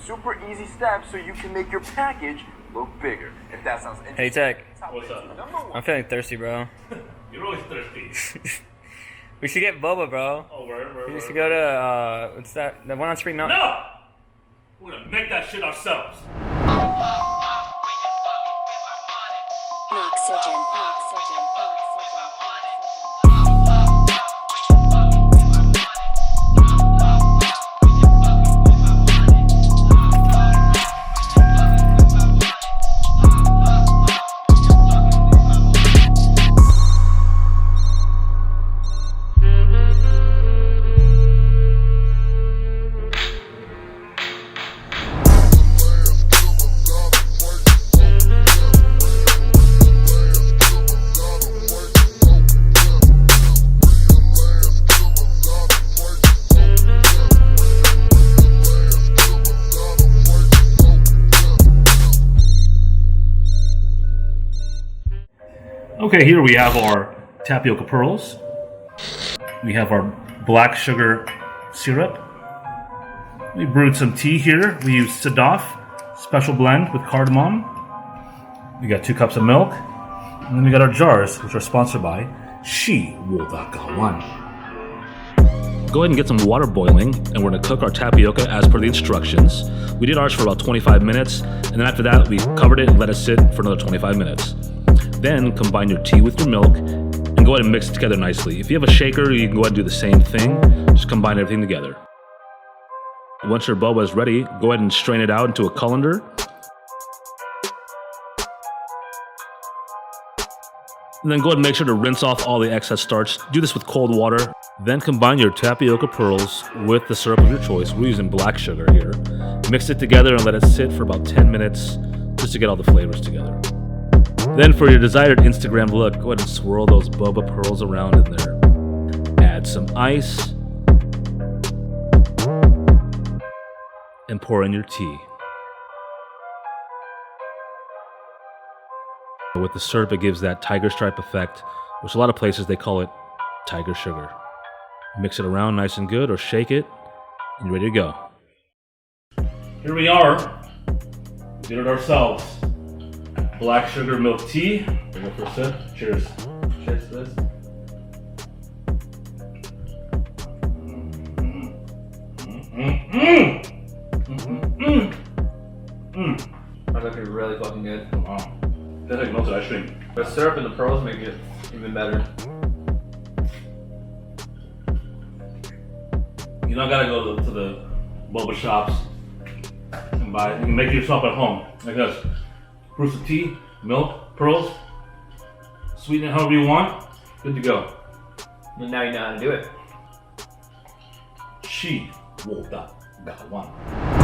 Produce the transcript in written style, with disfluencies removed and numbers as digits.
super easy steps so you can make your package look bigger. If that sounds interesting. Hey, Tech. What's up? I'm feeling thirsty, bro. You're always thirsty. We should get Boba, bro. Oh, where? We should go to, what's that? The one on Spring Mountain. No! We're gonna make that shit ourselves. Oxygen. Okay, here we have our tapioca pearls. We have our black sugar syrup. We brewed some tea here. We used Sadaf special blend with cardamom. We got 2 cups of milk. And then we got our jars, which are sponsored by One. Go ahead and get some water boiling, and we're going to cook our tapioca as per the instructions. We did ours for about 25 minutes, and then after that, we covered it and let it sit for another 25 minutes. Then combine your tea with your milk and go ahead and mix it together nicely. If you have a shaker, you can go ahead and do the same thing. Just combine everything together. Once your boba is ready, go ahead and strain it out into a colander. And then go ahead and make sure to rinse off all the excess starch. Do this with cold water. Then combine your tapioca pearls with the syrup of your choice. We're using black sugar here. Mix it together and let it sit for about 10 minutes just to get all the flavors together. Then for your desired Instagram look, go ahead and swirl those boba pearls around in there. Add some ice. And pour in your tea. With the syrup, it gives that tiger stripe effect, which a lot of places they call it tiger sugar. Mix it around nice and good, or shake it, and you're ready to go. Here we are. We did it ourselves. Black sugar milk tea. Here we go for a sip. Cheers. Cheers to this. That's actually really fucking good. Wow. That's like melted ice cream. The syrup and the pearls make it even better. You don't gotta go to the boba shops and buy it. You can make it yourself at home. Like this. Brew some tea, milk, pearls, sweeten it however you want. Good to go. And now you know how to do it. One.